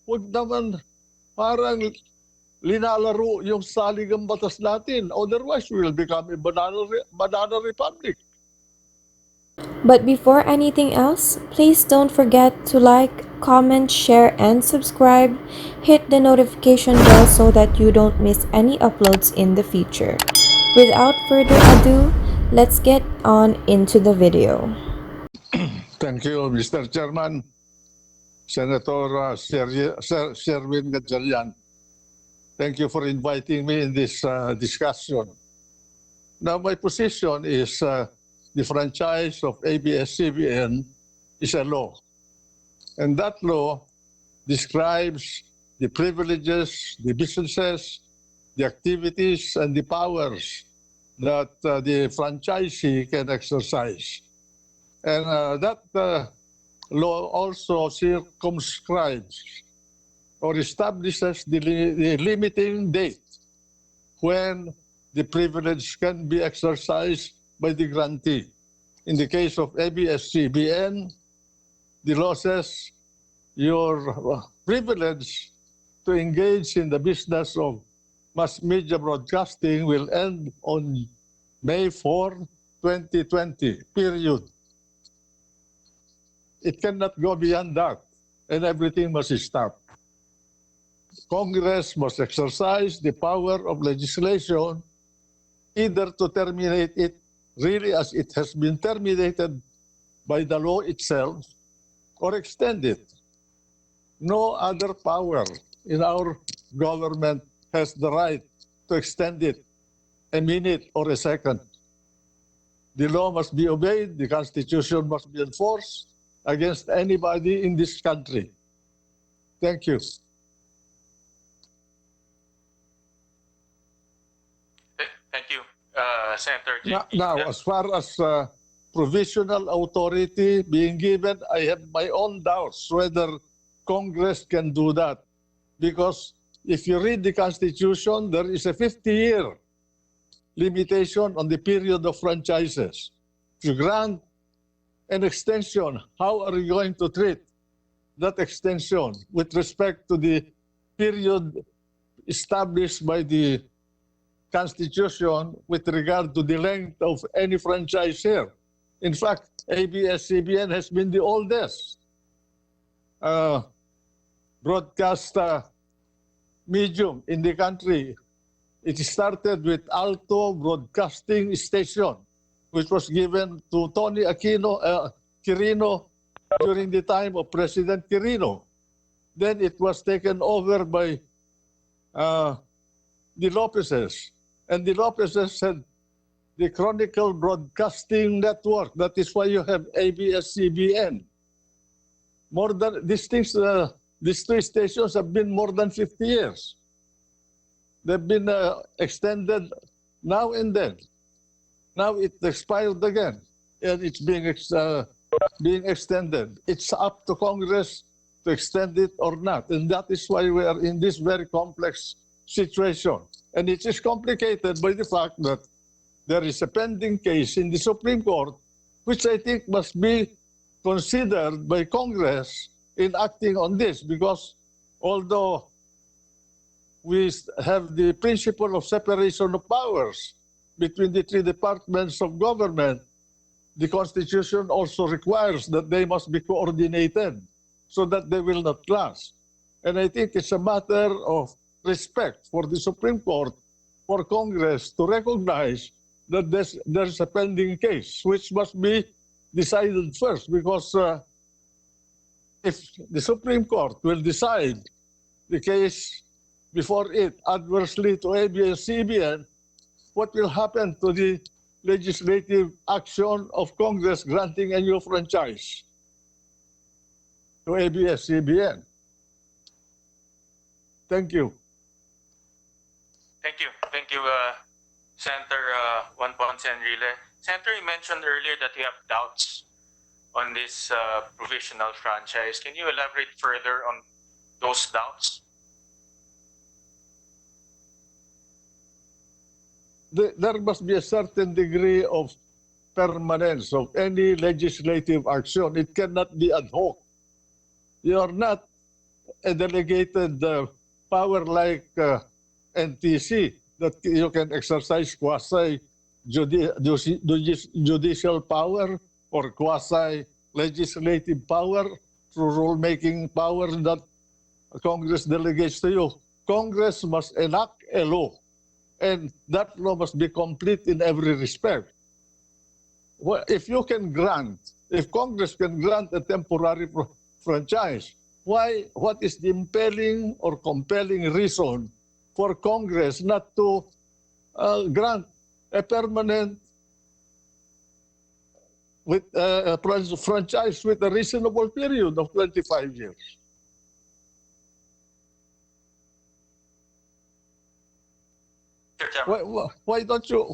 Huwag naman parang linalaro yung saligang batas natin. Otherwise, we will become a banana republic. But before anything else, please don't forget to like, comment, share, and subscribe. Hit the notification bell so that you don't miss any uploads in the future. Without further ado, let's get on into the video. Thank you, Mr. Chairman. Senator Sherwin Gatchalian. Thank you for inviting me in this discussion. Now, my position is the franchise of abs-cbn is a law. And that law describes the privileges, the businesses, the activities, and the powers that the franchisee can exercise. And that law also circumscribes or establishes the limiting date when the privilege can be exercised by the grantee. In the case of abs-cbn, the law says your privilege to engage in the business of mass media broadcasting will end on May 4, 2020, period. It cannot go beyond that, and everything must stop. Congress must exercise the power of legislation either to terminate it really as it has been terminated by the law itself or extend it. No other power in our government has the right to extend it a minute or a second. The law must be obeyed, the Constitution must be enforced against anybody in this country. Thank you. Thank you, Senator. Now, as far as provisional authority being given, I have my own doubts whether Congress can do that. Because if you read the Constitution, there is a 50-year limitation on the period of franchises. If you grant an extension, how are you going to treat that extension with respect to the period established by the Constitution with regard to the length of any franchise here? In fact, abs-cbn has been the oldest broadcast medium in the country. It started with Alto Broadcasting Station, which was given to Tony Quirino during the time of President Quirino. Then it was taken over by the Lopezes. And the Lopezes said the Chronicle Broadcasting Network. That is why you have abs-cbn. More than these things, these three stations have been more than 50 years. They've been extended now and then. Now it expired again, and it's being extended. It's up to Congress to extend it or not, and that is why we are in this very complex situation. And it is complicated by the fact that there is a pending case in the Supreme Court, which I think must be considered by Congress in acting on this, because although we have the principle of separation of powers between the three departments of government, the Constitution also requires that they must be coordinated so that they will not clash. And I think it's a matter of respect for the Supreme Court, for Congress to recognize that there's a pending case which must be decided first, because if the Supreme Court will decide the case before it adversely to abs-cbn, what will happen to the legislative action of Congress granting a new franchise to abs-cbn? Thank you. Thank you. Thank you, Senator Juan Ponce Enrile. Senator, you mentioned earlier that you have doubts on this provisional franchise. Can you elaborate further on those doubts? There must be a certain degree of permanence of any legislative action. It cannot be ad hoc. You are not a delegated power like NTC that you can exercise quasi judicial power or quasi legislative power through rulemaking power that Congress delegates to you. Congress must enact a law, and that law must be complete in every respect. Well, if Congress can grant a temporary franchise, what is the impelling or compelling reason for Congress not to grant a permanent franchise with a reasonable period of 25 years? Why don't you,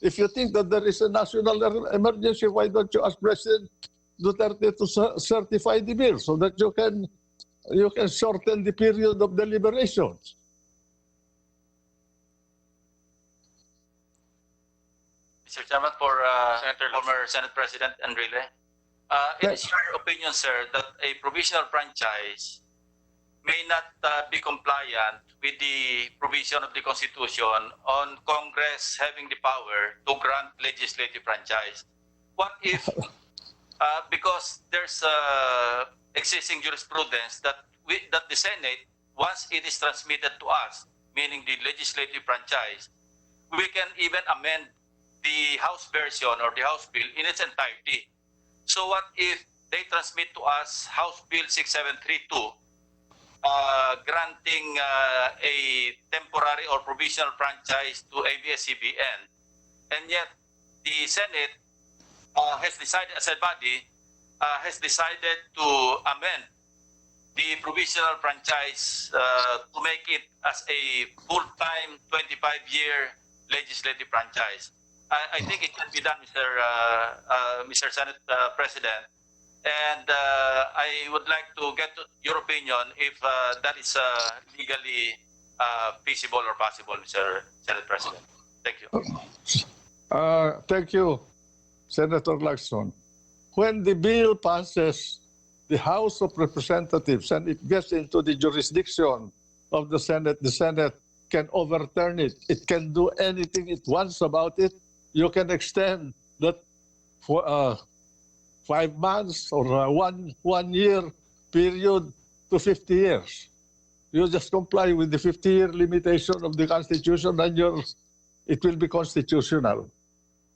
if you think that there is a national emergency, why don't you ask President Duterte to certify the bill so that you can shorten the period of deliberations? Mr. Chairman, for former Senate President Enrile, it is your opinion, sir, that a provisional franchise may not be compliant with the provision of the Constitution on Congress having the power to grant legislative franchise. What if, because there's existing jurisprudence that the Senate, once it is transmitted to us, meaning the legislative franchise, we can even amend the House version or the House bill in its entirety. So what if they transmit to us House Bill 6732, granting a temporary or provisional franchise to abs-cbn, and yet the Senate has decided, as a body, has decided to amend the provisional franchise to make it as a full-time 25-year legislative franchise. I think it can be done, Mr. Senate President. And I would like to get your opinion if that is legally feasible or possible, Mr. Senate President. Thank you. Thank you, Senator Lacson. When the bill passes the House of Representatives and it gets into the jurisdiction of the Senate can overturn it. It can do anything it wants about it. You can extend that for 5 months or one year period to 50 years. You just comply with the 50-year limitation of the Constitution, and it will be constitutional.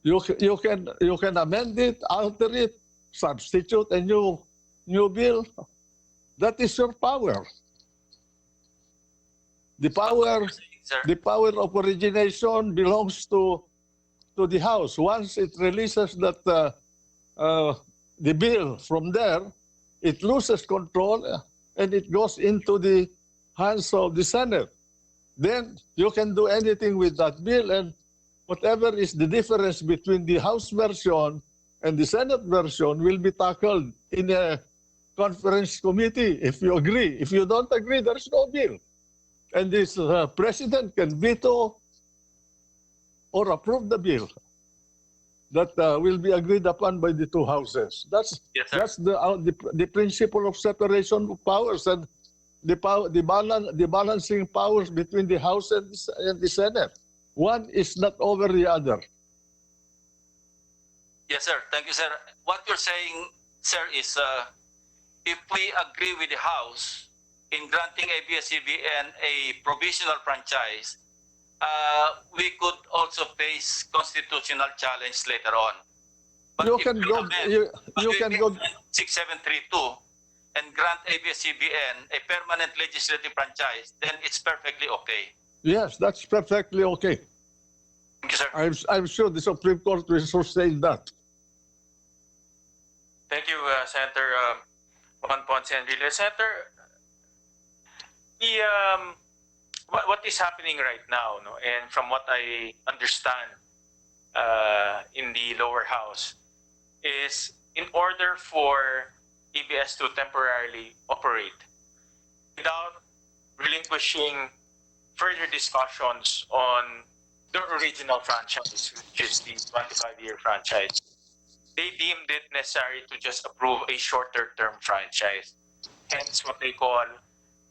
You can amend it, alter it, substitute a new bill. That is your power. The power of origination belongs to the House. Once it releases that the bill from there, it loses control and it goes into the hands of the Senate. Then you can do anything with that bill, and whatever is the difference between the House version and the Senate version will be tackled in a conference committee if you agree. If you don't agree, there's no bill. And this president can veto or approve the bill that will be agreed upon by the two houses. That's the principle of separation of powers and the balancing powers between the House and the Senate. One is not over the other. Yes, sir. Thank you, sir. What you're saying, sir, is if we agree with the House in granting abs-cbn a provisional franchise, we could also face constitutional challenge later on. But You if can we go. amend, You can go. 6732 and grant abs-cbn a permanent legislative franchise, then it's perfectly okay. Yes, that's perfectly okay. Thank you, sir. I'm sure the Supreme Court will sustain that. Thank you, Senator Juan Ponce Enrile. Senator, what is happening right now, no? And from what I understand in the lower house, is in order for EBS to temporarily operate without relinquishing further discussions on the original franchise, which is the 25-year franchise, they deemed it necessary to just approve a shorter term franchise. Hence what they call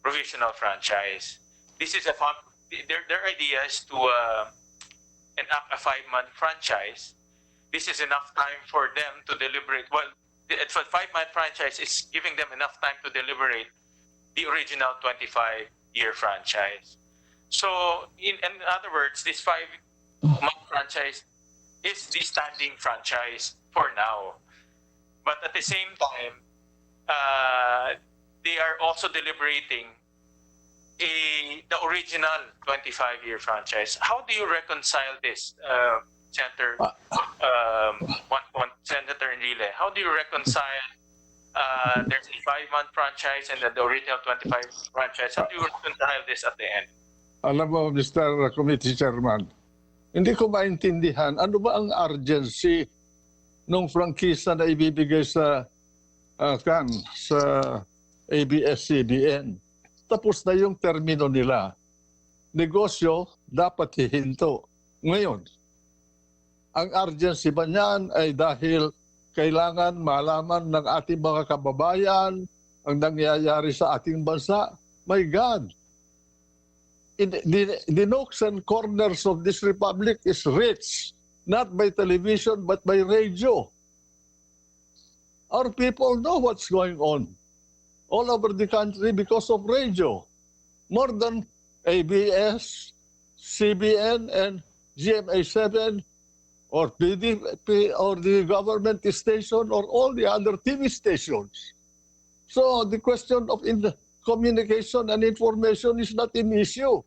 provisional franchise. This is their idea is to enact a 5-month franchise. This is enough time for them to deliberate. Well, the 5-month franchise is giving them enough time to deliberate the original 25-year franchise. So, in other words, this 5-month franchise is the standing franchise for now. But at the same time, they are also deliberating the original 25-year franchise. How do you reconcile this, Senator Senator Enrile? How do you reconcile there's a 5-month franchise and then the original 25 franchise? How do you reconcile this at the end? Alam mo, Mr. Committee Chairman, hindi ko maintindihan ano ba ang urgency nung prangkisa na ibibigay sa sa abs-cbn. Tapos na yung termino nila. Negosyo dapat hihinto. Ngayon, ang urgency ba niyan ay dahil kailangan malaman ng ating mga kababayan ang nangyayari sa ating bansa? My God! The nooks and corners of this republic is rich, not by television but by radio. Our people know what's going on all over the country because of radio. More than ABS, CBN, and GMA7, or PDP, or the government station, or all the other TV stations. So the question of communication and information is not an issue.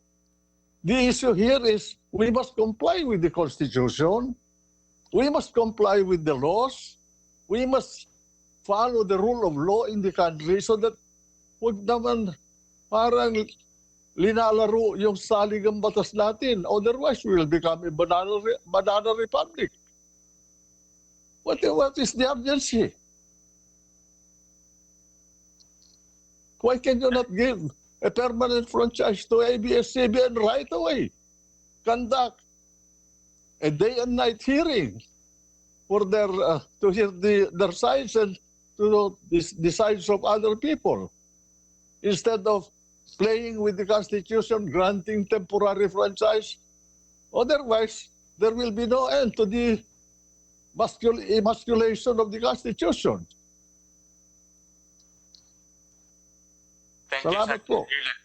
The issue here is we must comply with the Constitution. We must comply with the laws. We must follow the rule of law in the country so that huwag naman parang linalaro yung saligang batas natin. Otherwise, we will become a banana republic. What is the urgency? Why can you not give a permanent franchise to abs-cbn right away? Conduct a day and night hearing for their to hear their sides and to know the sides of other people, instead of playing with the Constitution, granting temporary franchise. Otherwise, there will be no end to the emasculation of the Constitution. Thank you, Salamat Senator po. Enrile.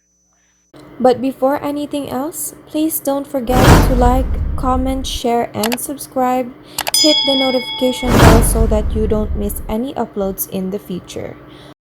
But before anything else, please don't forget to like, comment, share, and subscribe. Hit the notification bell so that you don't miss any uploads in the future.